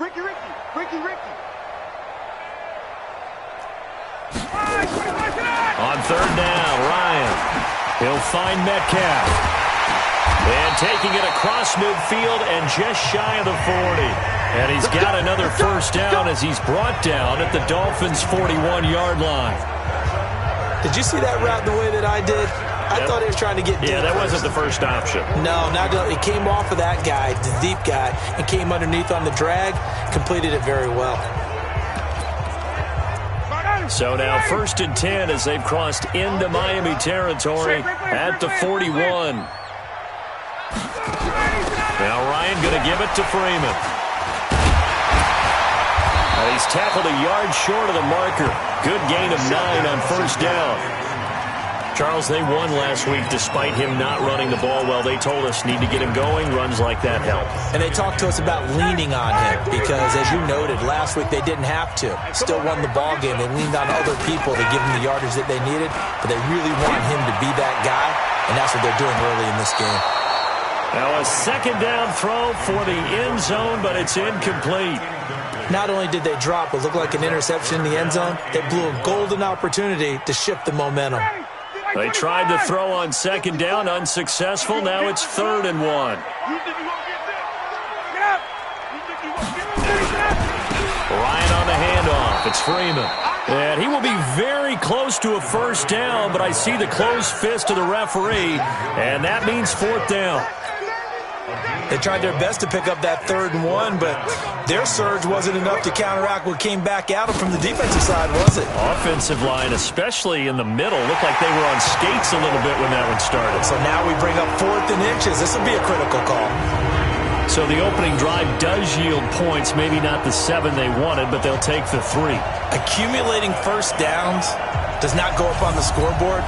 On third down, Ryan. He'll find Metcalf. And taking it across midfield and just shy of the 40. And he's got another first down as he's brought down at the Dolphins' 41-yard line. Did you see that route the way that I did? I thought he was trying to get deep. Yeah, that wasn't the first option. No, it came off of that guy, the deep guy, and came underneath on the drag, completed it very well. So now 1st and 10 as they've crossed into Miami territory at the 41. Now Ryan going to give it to Freeman. He's tackled a yard short of the marker. Good gain of 9 on first down. Charles, they won last week despite him not running the ball well. They told us need to get him going. Runs like that help. And they talked to us about leaning on him because, as you noted, last week they didn't have to. Still won the ball game. They leaned on other people to give them the yardage that they needed, but they really want him to be that guy, and that's what they're doing early in this game. Now a second down throw for the end zone, but it's incomplete. Not only did they drop what looked like an interception in the end zone, they blew a golden opportunity to shift the momentum. They tried to throw on second down, unsuccessful. Now it's 3rd and 1. Ryan on the handoff. It's Freeman. And he will be very close to a first down, but I see the closed fist of the referee, and that means 4th down. They tried their best to pick up that 3rd and 1, but their surge wasn't enough to counteract what came back at them from the defensive side, was it? Offensive line, especially in the middle, looked like they were on skates a little bit when that one started. So now we bring up 4th and inches. This will be a critical call. So the opening drive does yield points, maybe not the 7 they wanted, but they'll take the 3. Accumulating first downs does not go up on the scoreboard,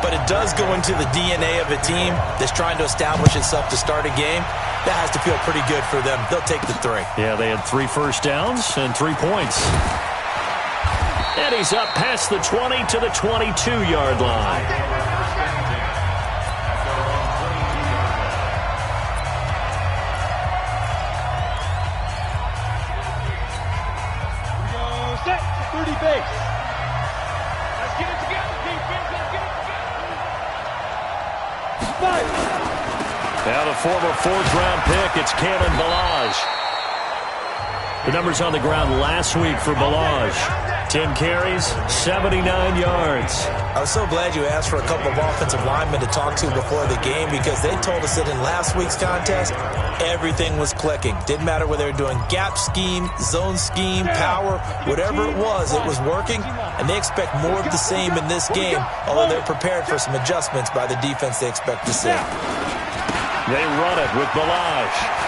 but it does go into the DNA of a team that's trying to establish itself to start a game. That has to feel pretty good for them. They'll take the 3. Yeah, they had 3 first downs and 3 points. And he's up past the 20 to the 22-yard line. Set, 30 base. Let's get it together, defense. Let's get it together. 5. Now the former 4th-round pick, it's Kalen Ballage. The numbers on the ground last week for Ballage. 10 carries, 79 yards. I was so glad you asked for a couple of offensive linemen to talk to before the game because they told us that in last week's contest, everything was clicking. Didn't matter whether they were doing gap scheme, zone scheme, power, whatever it was working, and they expect more of the same in this game, although they're prepared for some adjustments by the defense they expect to see. They run it with Ballage.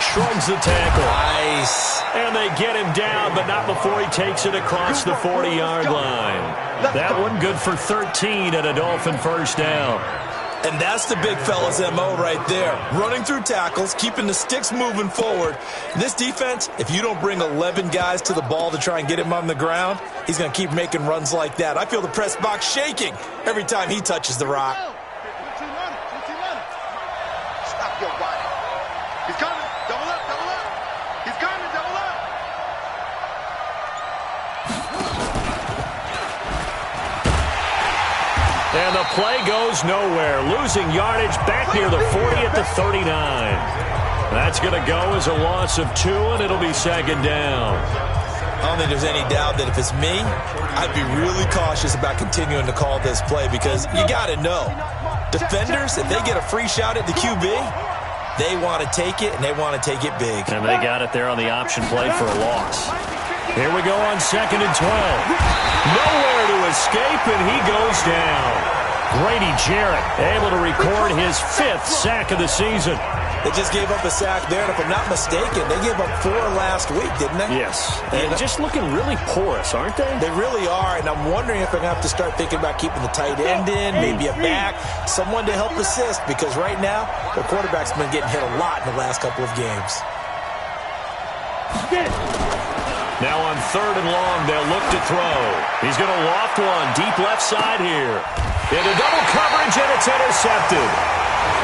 Shrugs the tackle. Nice. And they get him down, but not before he takes it across the 40-yard line. That one good for 13 and a Dolphin first down. And that's the big fella's MO right there. Running through tackles, keeping the sticks moving forward. This defense, if you don't bring 11 guys to the ball to try and get him on the ground, he's going to keep making runs like that. I feel the press box shaking every time he touches the rock. And the play goes nowhere. Losing yardage back near the 40 at the 39. That's going to go as a loss of 2, and it'll be 2nd down. I don't think there's any doubt that if it's me, I'd be really cautious about continuing to call this play because you got to know, defenders, if they get a free shot at the QB, they want to take it, and they want to take it big. And they got it there on the option play for a loss. Here we go on 2nd and 12. Nowhere to escape, and he goes down. Grady Jarrett able to record his 5th sack of the season. They just gave up a sack there, and if I'm not mistaken, they gave up 4 last week, didn't they? Yes. And just looking really porous, aren't they? They really are, and I'm wondering if they're going to have to start thinking about keeping the tight end in, maybe a back, someone to help assist, because right now, their quarterback's been getting hit a lot in the last couple of games. Now on 3rd and long, they'll look to throw. He's going to loft one deep left side here. Into double coverage, and it's intercepted.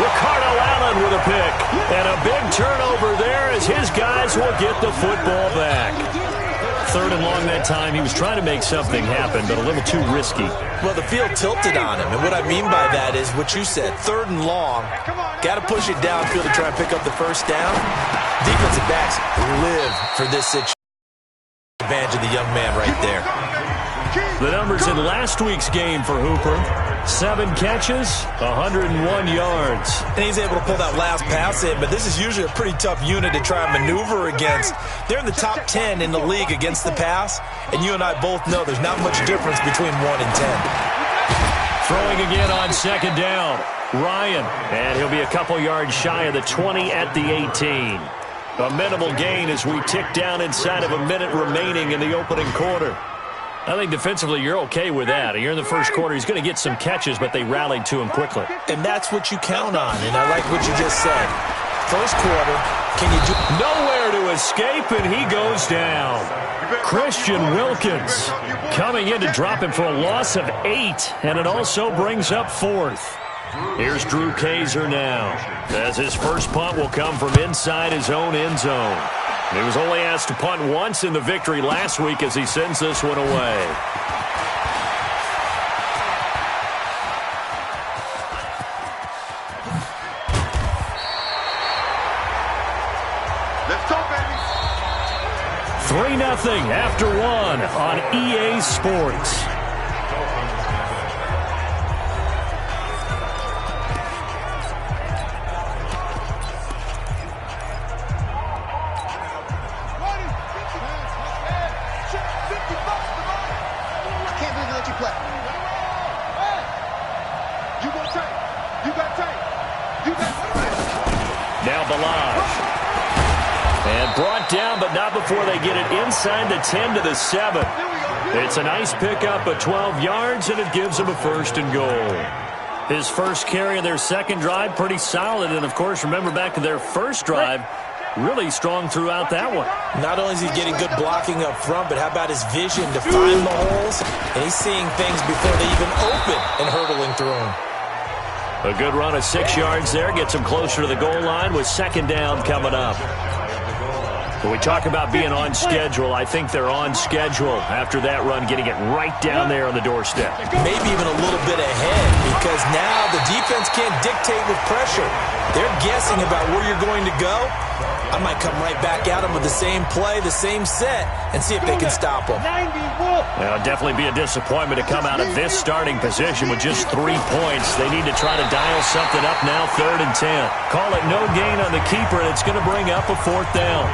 Ricardo Allen with a pick. And a big turnover there as his guys will get the football back. 3rd and long that time. He was trying to make something happen, but a little too risky. Well, the field tilted on him, and what I mean by that is what you said, 3rd and long. Got to push it downfield to try and pick up the first down. Defensive backs live for this situation. Advantage of the young man right there. The numbers in last week's game for Hooper. 7 catches, 101 yards. And he's able to pull that last pass in, but this is usually a pretty tough unit to try and maneuver against. They're in the top 10 in the league against the pass, and you and I both know there's not much difference between 1 and 10. Throwing again on 2nd down. Ryan, and he'll be a couple yards shy of the 20 at the 18. A minimal gain as we tick down inside of a minute remaining in the opening quarter. I think defensively you're okay with that. You're in the first quarter. He's going to get some catches, but they rallied to him quickly. And that's what you count on, and I like what you just said. First quarter, can you do... Nowhere to escape, and he goes down. Christian Wilkins coming in to drop him for a loss of 8, and it also brings up 4th. Here's Drew Kaiser now, as his first punt will come from inside his own end zone. He was only asked to punt once in the victory last week as he sends this one away. Let's go, baby. 3-0 after 1 on EA Sports. Now Balazs. And brought down, but not before they get it inside the 10 to the 7. It's a nice pickup of 12 yards, and it gives them a 1st and goal. His first carry of their second drive, pretty solid. And, of course, remember back to their first drive, really strong throughout that one. Not only is he getting good blocking up front, but how about his vision to find the holes? And he's seeing things before they even open and hurtling through them. A good run of 6 yards there. Gets him closer to the goal line with 2nd down coming up. When we talk about being on schedule, I think they're on schedule after that run, getting it right down there on the doorstep. Maybe even a little bit ahead, because now the defense can't dictate with pressure. They're guessing about where you're going to go. I might come right back at them with the same play, the same set, and see if they can stop them. Well, it'll definitely be a disappointment to come out of this starting position with just 3 points. They need to try to dial something up now, 3rd and 10. Call it no gain on the keeper, and it's going to bring up a 4th down.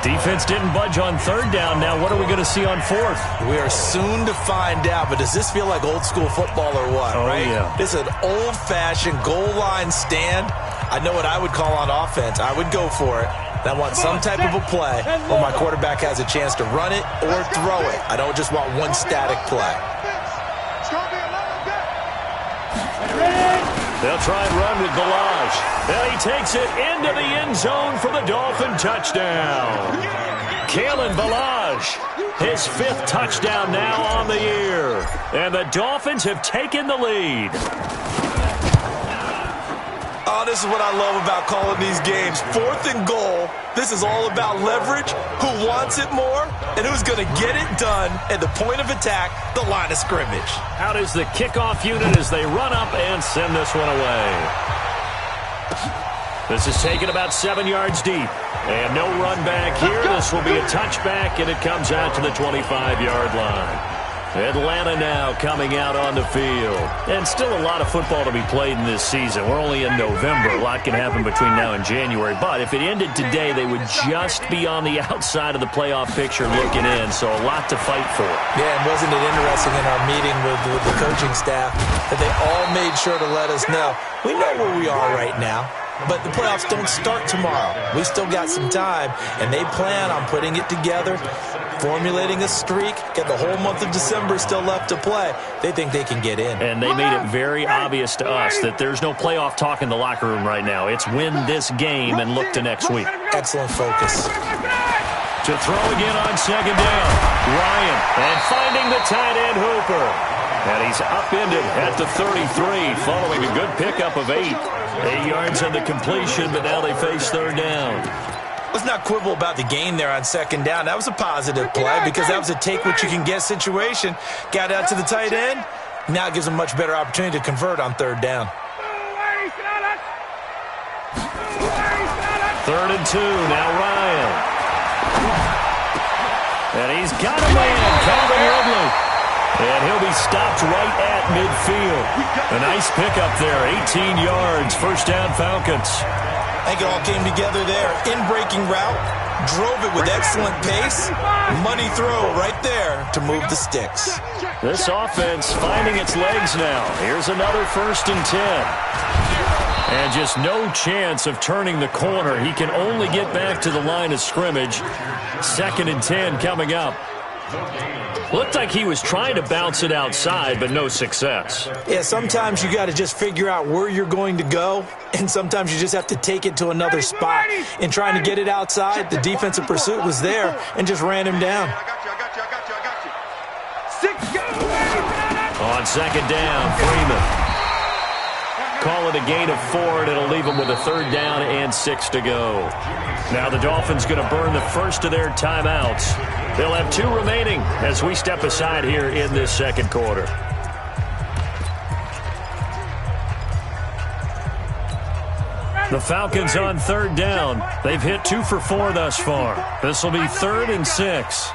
Defense didn't budge on 3rd down. Now what are we going to see on 4th? We are soon to find out, but does this feel like old school football or what, right? Yeah. This is an old-fashioned goal line stand. I know what I would call on offense. I would go for it. I want some type of a play where my quarterback has a chance to run it or throw it. I don't just want one static play. They'll try and run with Balazs. And he takes it into the end zone for the Dolphin touchdown. Kalen Balazs, his 5th touchdown now on the year. And the Dolphins have taken the lead. Oh, this is what I love about calling these games. 4th and goal. This is all about leverage, who wants it more, and who's going to get it done at the point of attack, the line of scrimmage. Out is the kickoff unit as they run up and send this one away. This is taken about 7 yards deep. And no run back here. This will be a touchback, and it comes out to the 25-yard line. Atlanta now coming out on the field. And still a lot of football to be played in this season. We're only in November. A lot can happen between now and January. But if it ended today, they would just be on the outside of the playoff picture looking in. So a lot to fight for. Yeah, and wasn't it interesting in our meeting with the coaching staff that they all made sure to let us know, we know where we are right now. But the playoffs don't start tomorrow. We still got some time, and they plan on putting it together, formulating a streak, get the whole month of December still left to play. They think they can get in. And they made it very obvious to us that there's no playoff talk in the locker room right now. It's win this game and look to next week. Excellent focus. To throw again on 2nd down. Ryan, and finding the tight end Hooper. And he's upended at the 33 following a good pickup of 8. 8 yards on the completion, but now they face third down. Let's not quibble about the gain there on second down. That was a positive play because that was a take-what-you-can-get situation. Got out to the tight end. Now it gives them a much better opportunity to convert on third down. 3rd and 2, now Ryan. And he's got him in, Calvin Ridley. And he'll be stopped right at midfield. A nice pickup there, 18 yards, first down Falcons. I think it all came together there. In-breaking route, drove it with excellent pace. Money throw right there to move the sticks. This offense finding its legs now. Here's another 1st and 10. And just no chance of turning the corner. He can only get back to the line of scrimmage. 2nd and 10 coming up. Looked like he was trying to bounce it outside, but no success. Yeah, sometimes you got to just figure out where you're going to go, and sometimes you just have to take it to another spot. In trying to get it outside, the defensive pursuit was there and just ran him down. On 2nd down, Freeman. Call it a gain of 4, and it'll leave them with a 3rd down and 6 to go. Now the Dolphins going to burn the first of their timeouts. They'll have 2 remaining as we step aside here in this second quarter. The Falcons on 3rd down. They've hit 2 for 4 thus far. This will be 3rd and 6.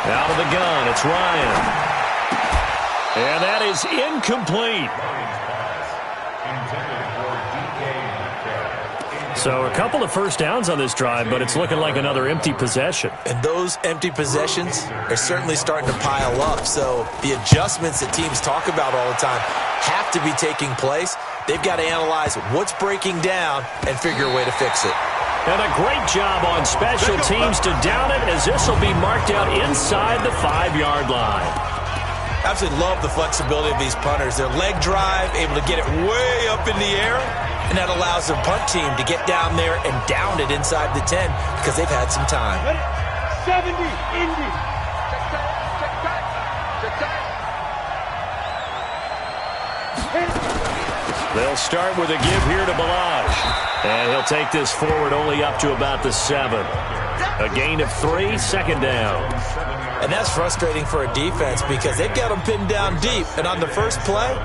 Out of the gun, it's Ryan. And that is incomplete. So a couple of first downs on this drive, but it's looking like another empty possession. And those empty possessions are certainly starting to pile up. So the adjustments that teams talk about all the time have to be taking place. They've got to analyze what's breaking down and figure a way to fix it. And a great job on special teams to down it, as this will be marked out inside the 5-yard line. Absolutely love the flexibility of these punters. Their leg drive, able to get it way up in the air, and that allows their punt team to get down there and down it inside the 10 because they've had some time. 70, Indy. They'll start with a give here to Balaj. And he'll take this forward only up to about the 7. A gain of 3, 2nd down. And that's frustrating for a defense because they've got them pinned down deep. And on the first play,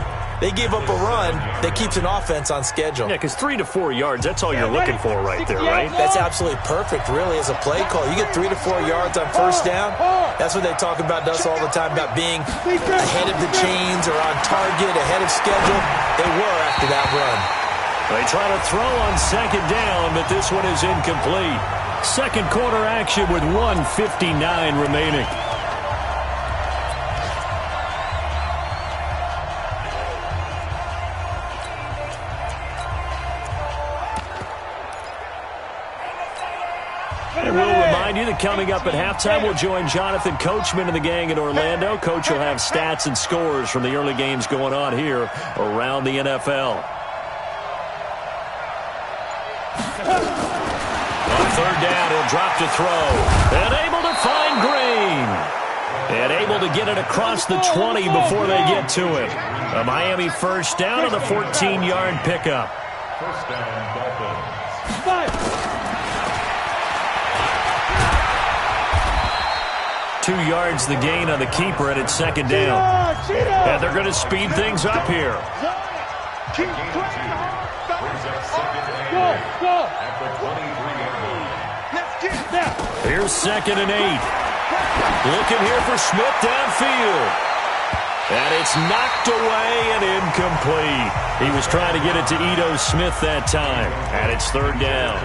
they gave up a run that keeps an offense on schedule. Yeah, because 3 to 4 yards, that's all you're looking for right there, right? That's absolutely perfect, really, as a play call. You get 3 to 4 yards on first down. That's what they talk about us all the time, about being ahead of the chains or on target, ahead of schedule. They were after that run. They try to throw on 2nd down, but this one is incomplete. Second quarter action with 1:59 remaining. And we'll remind you that coming up at halftime, we'll join Jonathan Coachman and the gang in Orlando. Coach will have stats and scores from the early games going on here around the NFL. On 3rd down, he'll drop to throw. And able to find Green. And able to get it across the 20 before they get to it. A Miami first down on the 14-yard pickup. First down, Dolphins. 2 yards the gain on the keeper, and it's 2nd down. And they're going to speed things up here. Here's 2nd and 8. Looking here for Smith downfield. And it's knocked away and incomplete. He was trying to get it to Ito Smith that time. And it's 3rd down.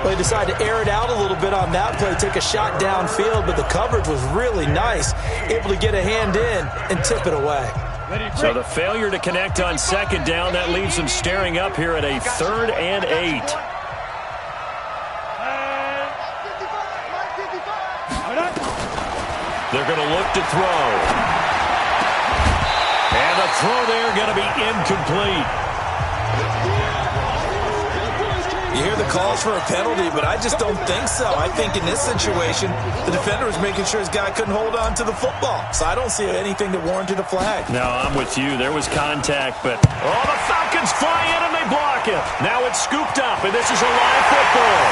Well, he decided to air it out a little bit on that play, take a shot downfield, but the coverage was really nice. Able to get a hand in and tip it away. So the failure to connect on 2nd down, that leaves them staring up here at a 3rd and 8. They're going to look to throw. And the throw there going to be incomplete. You hear the calls for a penalty, but I just don't think so. I think in this situation, the defender was making sure his guy couldn't hold on to the football. So I don't see anything that warranted a flag. No, I'm with you. There was contact, but the Falcons fly in and they block it. Now it's scooped up, and this is a live football.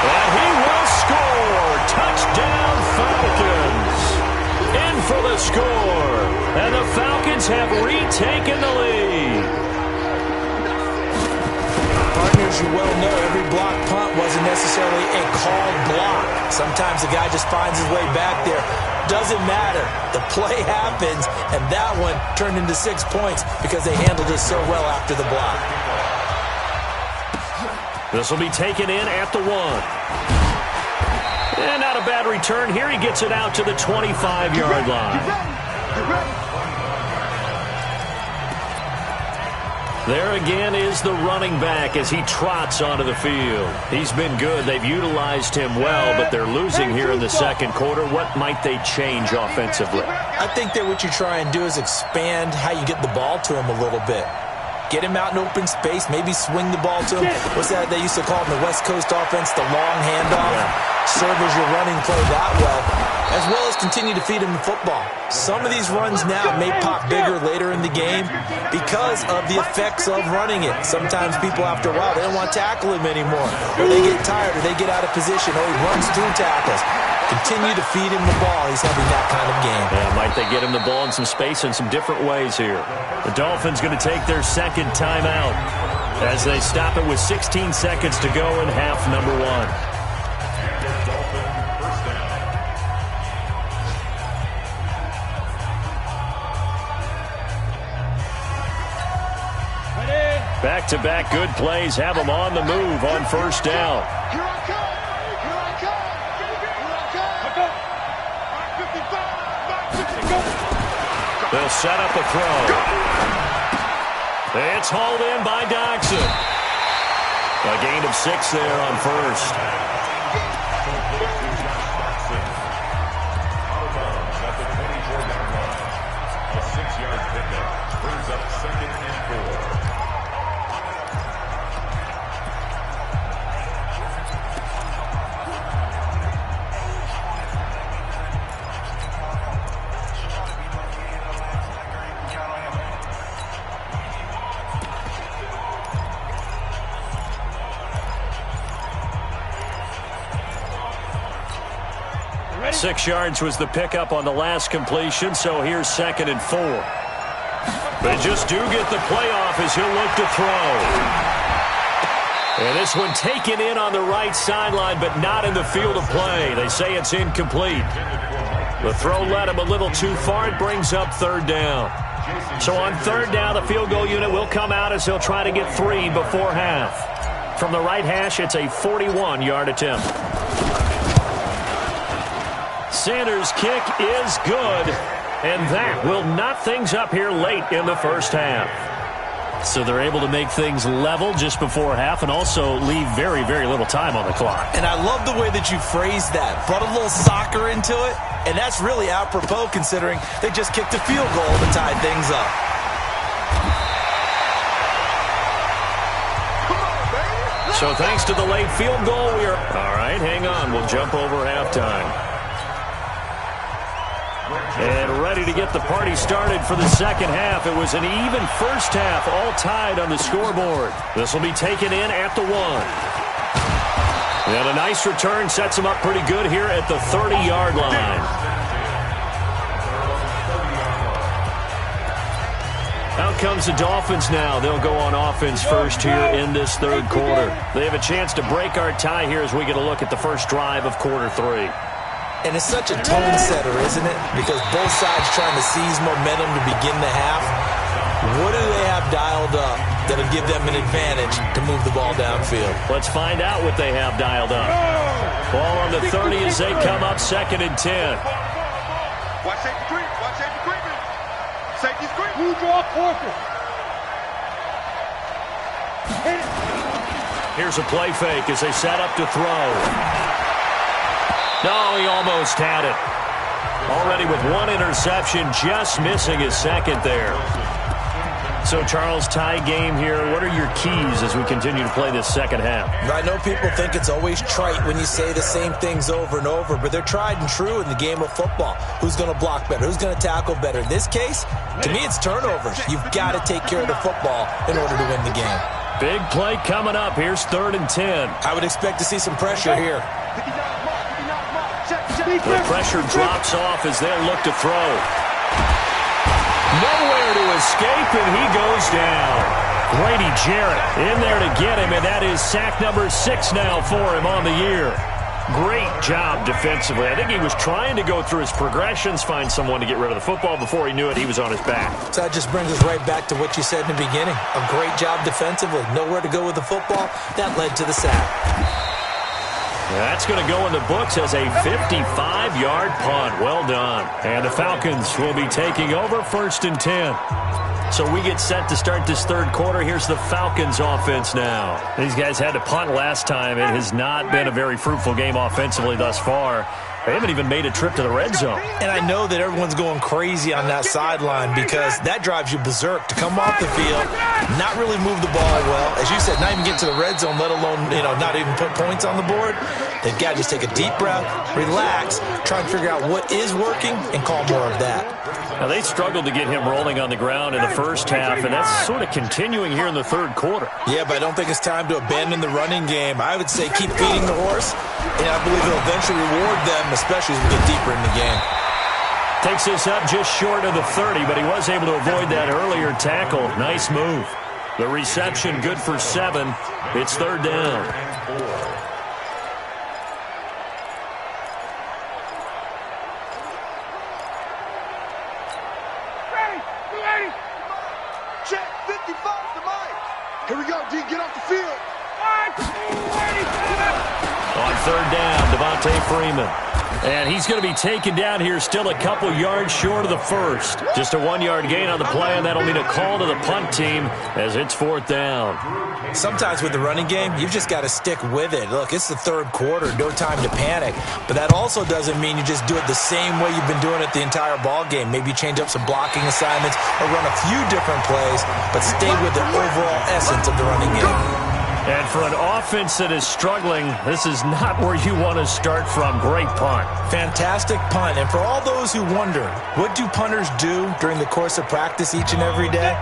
And he will score. Touchdown, Falcons. In for the score. And the Falcons have retaken the lead. Partners, you well know every block punt wasn't necessarily a called block. Sometimes the guy just finds his way back there. Doesn't matter. The play happens, and that one turned into 6 points because they handled it so well after the block. This will be taken in at the 1. And not a bad return here. He gets it out to the 25-yard line. There again is the running back as he trots onto the field. He's been good. They've utilized him well, but they're losing here in the second quarter. What might they change offensively? I think that what you try and do is expand how you get the ball to him a little bit. Get him out in open space, maybe swing the ball to him. What's that they used to call in the West Coast offense, the long handoff? Serve as your running play that well as continue to feed him the football. Some of these runs now may pop bigger later in the game because of the effects of running it. Sometimes people, after a while, they don't want to tackle him anymore. Or they get tired, or they get out of position, or he runs through tackles. Continue to feed him the ball. He's having that kind of game. Yeah, might they get him the ball in some space in some different ways here. The Dolphins going to take their second timeout as they stop it with 16 seconds to go in half number 1. Back-to-back good plays have them on the move on first down. Here I come! Here I come! Here I come! They'll set up a throw. It's hauled in by Dodson. A gain of 6 there on first. A 6-yard pickup brings up 2nd and 4. Ready? 6 yards was the pickup on the last completion, so here's 2nd and 4. They just do get the playoff as he'll look to throw. And this one taken in on the right sideline, but not in the field of play. They say it's incomplete. The throw led him a little too far. It brings up 3rd down. So on 3rd down, the field goal unit will come out as he'll try to get 3 before half. From the right hash, it's a 41-yard attempt. Sanders' kick is good, and that will knot things up here late in the first half. So they're able to make things level just before half and also leave very, very little time on the clock. And I love the way that you phrased that. Brought a little soccer into it, and that's really apropos considering they just kicked a field goal to tie things up. So thanks to the late field goal, we are... All right, hang on. We'll jump over halftime. And ready to get the party started for the second half. It was an even first half, all tied on the scoreboard. This will be taken in at the 1. And a nice return sets him up pretty good here at the 30-yard line. Out comes the Dolphins now. They'll go on offense first here in this 3rd quarter. They have a chance to break our tie here as we get a look at the first drive of quarter 3. And it's such a tone setter, isn't it? Because both sides trying to seize momentum to begin the half. What do they have dialed up that'll give them an advantage to move the ball downfield? Let's find out what they have dialed up. Ball on the 30 as they come up 2nd and 10. Watch safety creep. Watch safety creeping. Safety's creep. Who draw quarter? Here's a play fake as they set up to throw. No, he almost had it. Already with 1 interception, just missing his 2nd there. So, Charles, tie game here. What are your keys as we continue to play this second half? I know people think it's always trite when you say the same things over and over, but they're tried and true in the game of football. Who's going to block better? Who's going to tackle better? In this case, to me, it's turnovers. You've got to take care of the football in order to win the game. Big play coming up. Here's 3rd and 10. I would expect to see some pressure here. The pressure drops off as they'll look to throw. Nowhere to escape, and he goes down. Grady Jarrett in there to get him, and that is sack number 6 now for him on the year. Great job defensively. I think he was trying to go through his progressions, find someone to get rid of the football. Before he knew it, he was on his back. So that just brings us right back to what you said in the beginning. A great job defensively. Nowhere to go with the football. That led to the sack. That's going to go in the books as a 55-yard punt. Well done. And the Falcons will be taking over 1st and 10. So we get set to start this 3rd quarter. Here's the Falcons offense now. These guys had to punt last time. It has not been a very fruitful game offensively thus far. They haven't even made a trip to the red zone. And I know that everyone's going crazy on that sideline because that drives you berserk to come off the field, not really move the ball well. As you said, not even get to the red zone, let alone, not even put points on the board. They've got to just take a deep breath, relax, try and figure out what is working, and call more of that. Now, they struggled to get him rolling on the ground in the first half, and that's sort of continuing here in the 3rd quarter. Yeah, but I don't think it's time to abandon the running game. I would say keep feeding the horse, and I believe it'll eventually reward them, especially as we get deeper in the game. Takes this up just short of the 30, but he was able to avoid that earlier tackle. Nice move. The reception good for 7. It's 3rd down. Check 55 to Mike. Here we go, D. Get off the field. On 3rd down, Devontae Freeman. And he's going to be taken down here still a couple yards short of the 1st. Just a 1-yard gain on the play, and that'll mean a call to the punt team as it's 4th down. Sometimes with the running game, you've just got to stick with it. Look, it's the 3rd quarter, no time to panic. But that also doesn't mean you just do it the same way you've been doing it the entire ball game. Maybe change up some blocking assignments or run a few different plays, but stay with the overall essence of the running game. And for an offense that is struggling, this is not where you want to start from. Great punt. Fantastic punt. And for all those who wonder, what do punters do during the course of practice each and every day?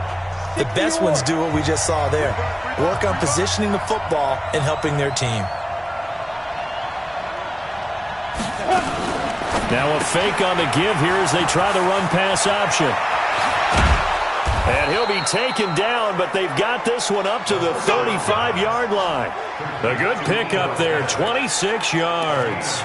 The best ones do what we just saw there. Work on positioning the football and helping their team. Now a fake on the give here as they try the run-pass option. And he'll be taken down, but they've got this one up to the 35-yard line. A good pickup there, 26 yards.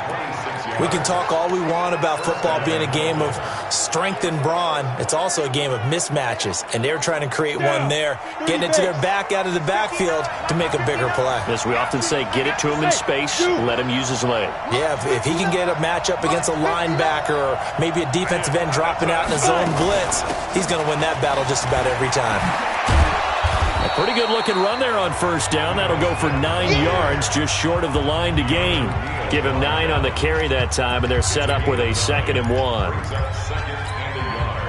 We can talk all we want about football being a game of strength and brawn. It's also a game of mismatches, and they're trying to create one there, getting it to their back out of the backfield to make a bigger play. As we often say, get it to him in space, let him use his leg. Yeah, if he can get a matchup against a linebacker or maybe a defensive end dropping out in a zone blitz, he's going to win that battle just about every time. A pretty good-looking run there on 1st down. That'll go for 9 yards, just short of the line to gain. Give him 9 on the carry that time, and they're set up with a 2nd and 1.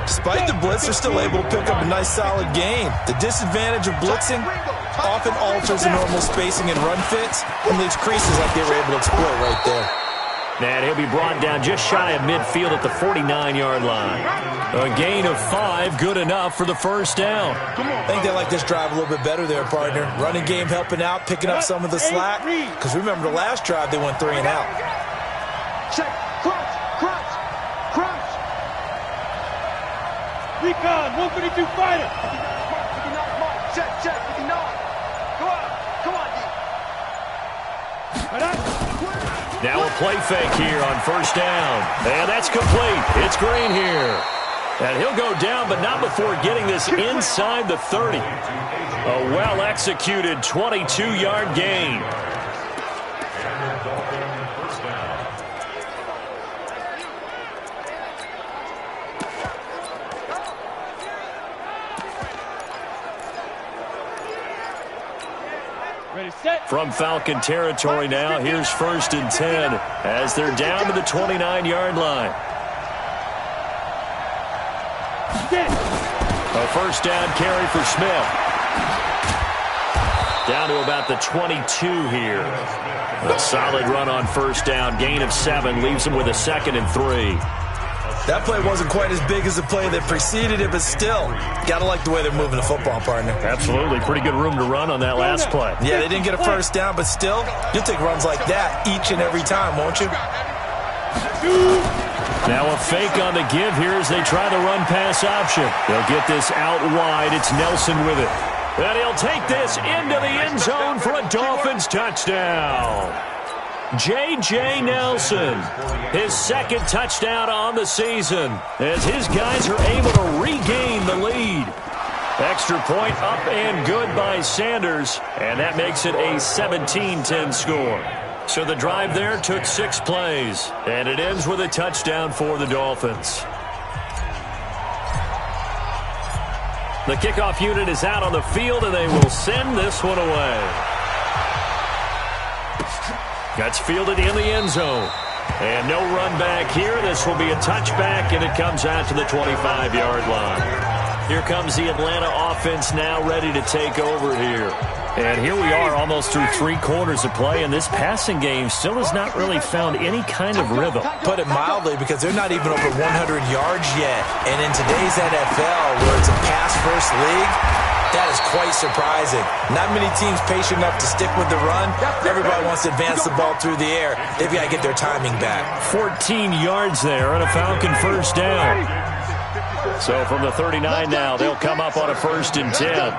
Despite the blitz, they're still able to pick up a nice, solid gain. The disadvantage of blitzing often alters the normal spacing and run fits and leaves creases like they were able to exploit right there. And he'll be brought down just shy of midfield at the 49-yard line. A gain of 5, good enough for the 1st down. I think they like this drive a little bit better there, partner. Running game helping out, picking up some of the slack. Because remember the last drive, they went 3 and out. Check, crouch, crouch, crouch. Recon, 152 fighter. 59 mark, check, 59. Come on, D. Right up. Now a play fake here on 1st down. And that's complete. It's Green here. And he'll go down, but not before getting this inside the 30. A well-executed 22-yard gain. From Falcon territory now, here's 1st and 10 as they're down to the 29-yard line. A first down carry for Smith. Down to about the 22 here. A solid run on first down. Gain of 7 leaves him with a 2nd and 3. That play wasn't quite as big as the play that preceded it, but still, gotta like the way they're moving the football, partner. Absolutely. Pretty good room to run on that last play. Yeah, they didn't get a first down, but still, you'll take runs like that each and every time, won't you? Now a fake on the give here as they try the run-pass option. They'll get this out wide. It's Nelson with it. And he'll take this into the end zone for a Dolphins touchdown. J.J. Nelson, his 2nd touchdown on the season as his guys are able to regain the lead. Extra point up and good by Sanders, and that makes it a 17-10 score. So the drive there took 6 plays, and it ends with a touchdown for the Dolphins. The kickoff unit is out on the field, and they will send this one away. That's fielded in the end zone. And no run back here. This will be a touchback, and it comes out to the 25-yard line. Here comes the Atlanta offense now ready to take over here. And here we are almost through 3 quarters of play, and this passing game still has not really found any kind of rhythm. Put it mildly, because they're not even over 100 yards yet. And in today's NFL, where it's a pass-first league, that is quite surprising. Not many teams patient enough to stick with the run. Everybody wants to advance the ball through the air. They've got to get their timing back. 14 yards there and a Falcon first down. So from the 39 now, they'll come up on a 1st and 10.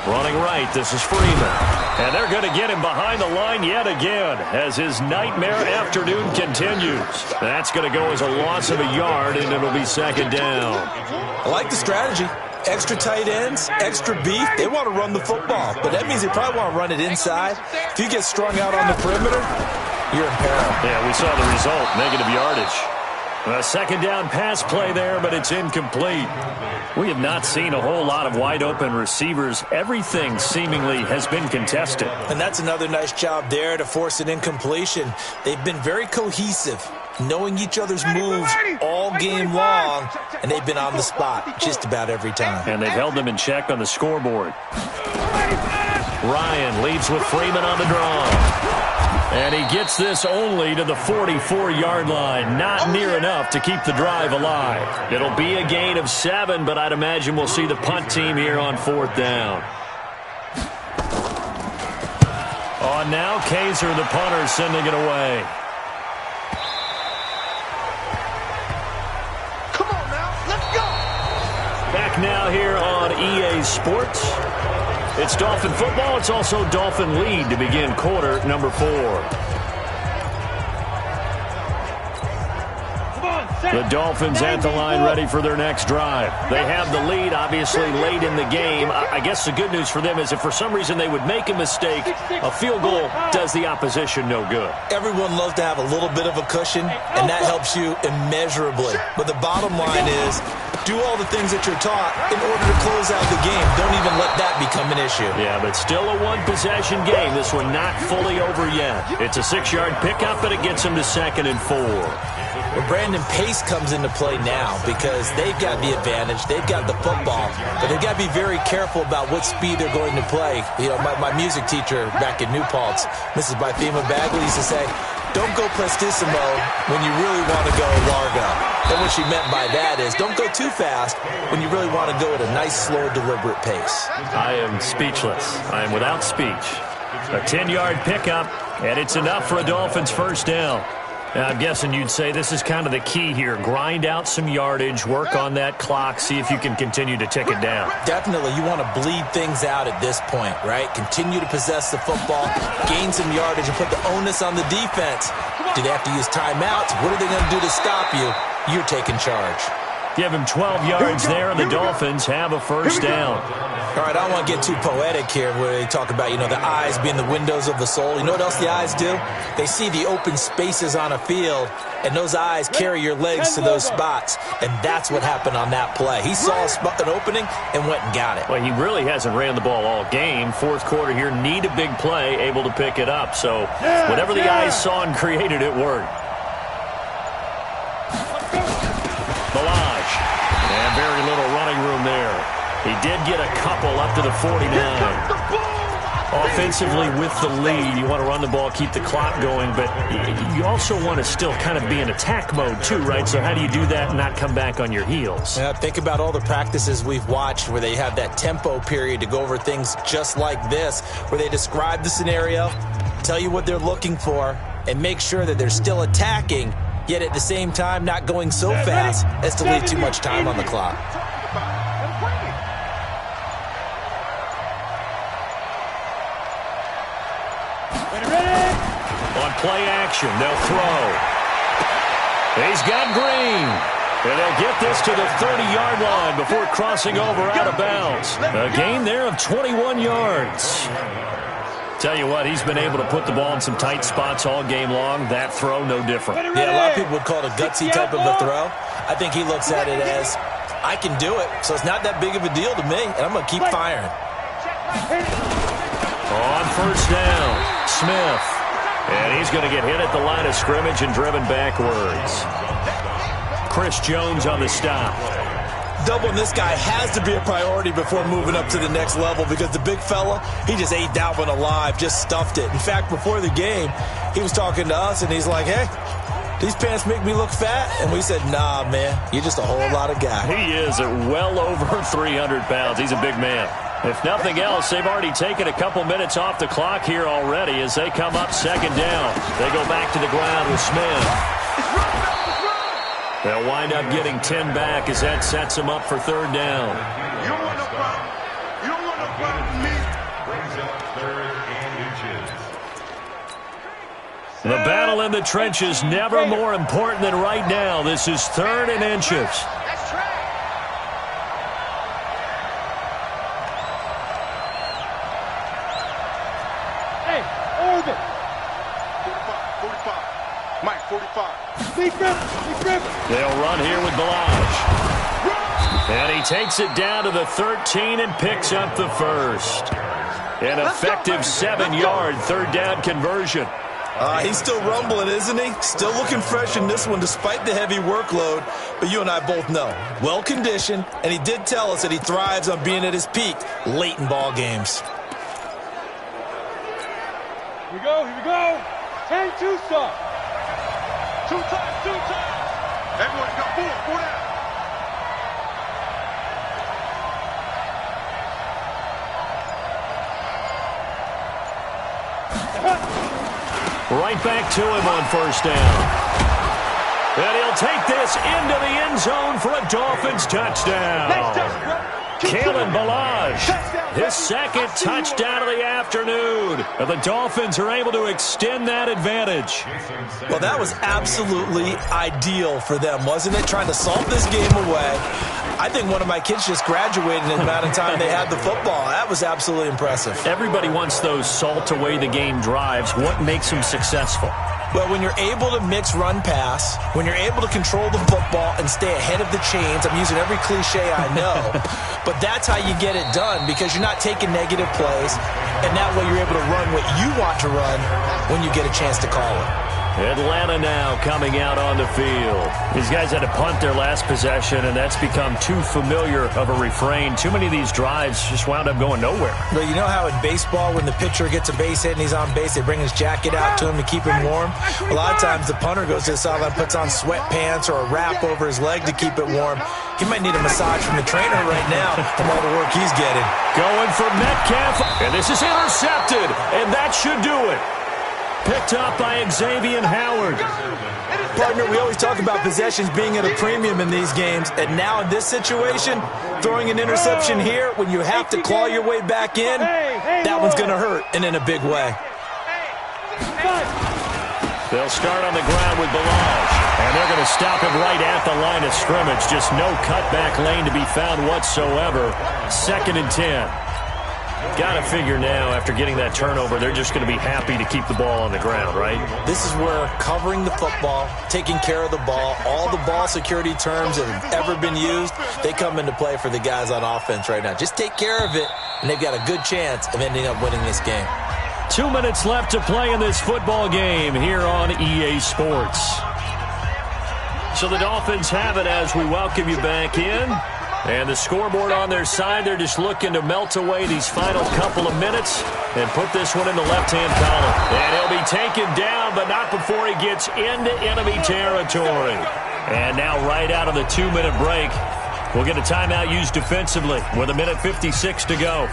Running right, this is Freeman. And they're going to get him behind the line yet again as his nightmare afternoon continues. That's going to go as a loss of a yard, and it'll be 2nd down. I like the strategy. Extra tight ends, extra beef. They want to run the football, but that means they probably want to run it inside. If you get strung out on the perimeter, you're in peril. Yeah, we saw the result, negative yardage. A 2nd down pass play there, but it's incomplete. We have not seen a whole lot of wide-open receivers. Everything seemingly has been contested. And that's another nice job there to force an incompletion. They've been very cohesive, knowing each other's moves all game long, and they've been on the spot just about every time. And they've held them in check on the scoreboard. Ryan leads with Freeman on the draw. And he gets this only to the 44-yard line. Not near enough to keep the drive alive. It'll be a gain of 7, but I'd imagine we'll see the punt team here on 4th down. On now, Kaiser, the punter, sending it away. Come on now, let's go! Back now here on EA Sports. It's Dolphin football. It's also Dolphin lead to begin quarter number 4. The Dolphins at the line ready for their next drive. They have the lead, obviously, late in the game. I guess the good news for them is if for some reason they would make a mistake, a field goal does the opposition no good. Everyone loves to have a little bit of a cushion, and that helps you immeasurably. But the bottom line is, do all the things that you're taught in order to close out the game. Don't even let that become an issue. Yeah, but still a one-possession game. This one not fully over yet. It's a 6-yard pickup, and it gets them to 2nd and 4. Well, Brandon, pace comes into play now because they've got the advantage. They've got the football, but they've got to be very careful about what speed they're going to play. You know, my music teacher back in New Paltz, Mrs. Bythema Bagley, used to say, don't go prestissimo when you really want to go largo. And what she meant by that is don't go too fast when you really want to go at a nice, slow, deliberate pace. I am speechless. I am without speech. A 10-yard pickup, and it's enough for a Dolphins first down. Now, I'm guessing you'd say this is kind of the key here. Grind out some yardage, work on that clock, see if you can continue to tick it down. Definitely. You want to bleed things out at this point, right? Continue to possess the football, gain some yardage, and put the onus on the defense. Do they have to use timeouts? What are they going to do to stop you? You're taking charge. Give him 12 yards there, and the Dolphins have a first down. All right, I don't want to get too poetic here where they talk about, the eyes being the windows of the soul. You know what else the eyes do? They see the open spaces on a field, and those eyes carry your legs to those spots, and that's what happened on that play. He saw an opening and went and got it. Well, he really hasn't ran the ball all game. Fourth quarter here, need a big play, able to pick it up. So whatever the eyes saw and created, it worked. Very He did get a couple up to the 49. Offensively with the lead, you want to run the ball, keep the clock going, but you also want to still kind of be in attack mode too, right? So how do you do that and not come back on your heels? Yeah, think about all the practices we've watched where they have that tempo period to go over things just like this, where they describe the scenario, tell you what they're looking for, and make sure that they're still attacking, yet at the same time not going so fast as to leave too much time on the clock. On play action, they'll throw. He's got Green. And they'll get this to the 30-yard line before crossing over out of bounds. A gain there of 21 yards. Tell you what, he's been able to put the ball in some tight spots all game long. That throw, no different. Yeah, a lot of people would call it a gutsy type of a throw. I think he looks at it as, I can do it, so it's not that big of a deal to me, and I'm going to keep firing. On first down, Smith. And he's going to get hit at the line of scrimmage and driven backwards. Chris Jones on the stop. Doubling this guy has to be a priority before moving up to the next level because the big fella, he just ate that one alive, just stuffed it. In fact, before the game, he was talking to us, and he's like, hey, these pants make me look fat? And we said, nah, man, you're just a whole lot of guy. He is at well over 300 pounds. He's a big man. If nothing else, they've already taken a couple minutes off the clock here already as they come up second down. They go back to the ground with Smith. They'll wind up getting 10 back as that sets them up for third down. You don't want to fight me. Brings up third and inches. The battle in the trenches never more important than right now. This is third and inches. They'll run here with Balaj. And he takes it down to the 13 and picks up the first. An effective 7-yard third down conversion. He's still rumbling, isn't he? Still looking fresh in this one despite the heavy workload. But you and I both know, well-conditioned, and he did tell us that he thrives on being at his peak late in ball games. Here we go. 10-2 stop. Two times. Everyone got four down. Right back to him on first down. And he'll take this into the end zone for a Dolphins touchdown. Kalen Balaj, his second touchdown of the afternoon. And the Dolphins are able to extend that advantage. Well, that was absolutely ideal for them, wasn't it? Trying to solve this game away. I think one of my kids just graduated in the amount of time they had the football. That was absolutely impressive. Everybody wants those salt-away-the-game drives. What makes them successful? Well, when you're able to mix run-pass, when you're able to control the football and stay ahead of the chains, I'm using every cliche I know, but that's how you get it done because you're not taking negative plays, and that way you're able to run what you want to run when you get a chance to call it. Atlanta now coming out on the field. These guys had to punt their last possession, and that's become too familiar of a refrain. Too many of these drives just wound up going nowhere. But you know how in baseball, when the pitcher gets a base hit and he's on base, they bring his jacket out to him to keep him warm? A lot of times the punter goes to the sideline, puts on sweatpants or a wrap over his leg to keep it warm. He might need a massage from the trainer right now from all the work he's getting. Going for Metcalf, and this is intercepted, and that should do it. Picked up by Xavier Howard. Partner, we always talk about possessions being at a premium in these games, and now in this situation, throwing an interception here when you have to claw your way back in, that one's going to hurt, and in a big way. They'll start on the ground with Balaj, and they're going to stop him right at the line of scrimmage. Just no cutback lane to be found whatsoever. 2nd and 10. Got to figure now, after getting that turnover, they're just going to be happy to keep the ball on the ground, right? This is where covering the football, taking care of the ball, all the ball security terms that have ever been used, they come into play for the guys on offense right now. Just take care of it, and they've got a good chance of ending up winning this game. 2 minutes left to play in this football game here on EA Sports. So the Dolphins have it as we welcome you back in. And the scoreboard on their side, they're just looking to melt away these final couple of minutes and put this one in the left-hand column. And he'll be taken down, but not before he gets into enemy territory. And now right out of the 2-minute break, we'll get a timeout used defensively with 1:56 to go.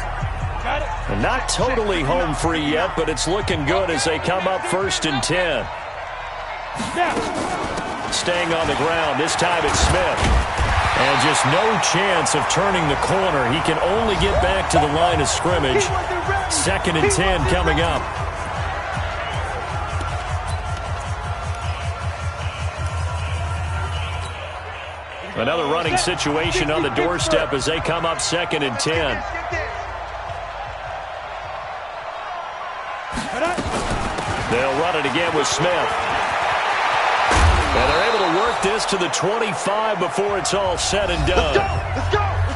And not totally home free yet, but it's looking good as they come up 1st and 10. Staying on the ground, this time it's Smith. And just no chance of turning the corner. He can only get back to the line of scrimmage. 2nd and 10 coming up. Another running situation on the doorstep as they come up 2nd and 10. They'll run it again with Smith. And they're able to work this to the 25 before it's all said and done.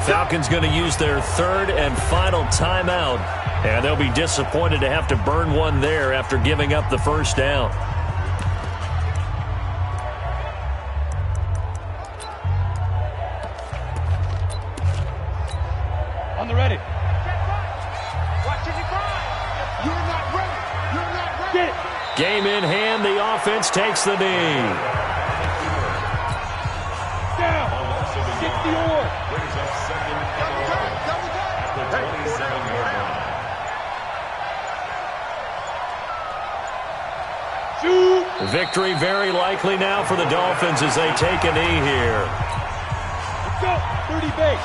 Falcons going to use their 3rd and final timeout. And they'll be disappointed to have to burn one there after giving up the first down. On the ready. You're not ready. You're not ready. Get it. Game in hand, the offense takes the knee. Down. Get the oar. Brings up 2nd and 11 at the 27-yard line. Shoot. Victory very likely now for the Dolphins as they take a knee here. Let's go. 30 base.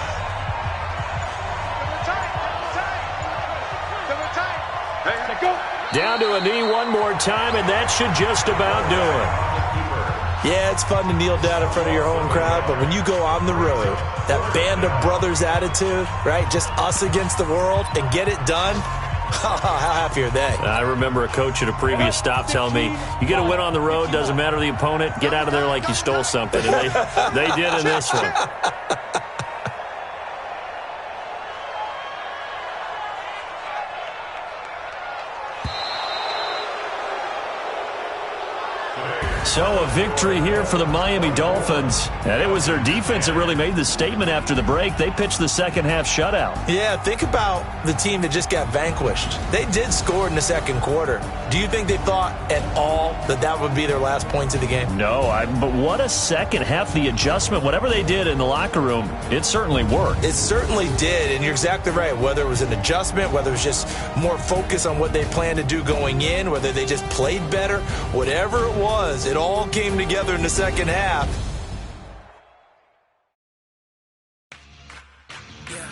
Let's go. Down to a knee one more time, and that should just about do it. Yeah, it's fun to kneel down in front of your home crowd, but when you go on the road, that band of brothers attitude, right, just us against the world, and get it done, how happy are they? I remember a coach at a previous stop telling me, you get a win on the road, doesn't matter the opponent, get out of there like you stole something. And they did in this one. So a victory here for the Miami Dolphins. And it was their defense that really made the statement after the break. They pitched the second half shutout. Yeah, think about the team that just got vanquished. They did score in the second quarter. Do you think they thought at all that that would be their last points of the game? No, but what a second half. The adjustment, whatever they did in the locker room, it certainly worked. It certainly did, and you're exactly right. Whether it was an adjustment, whether it was just more focus on what they planned to do going in, whether they just played better, whatever it was, it all came together in the second half. Yeah.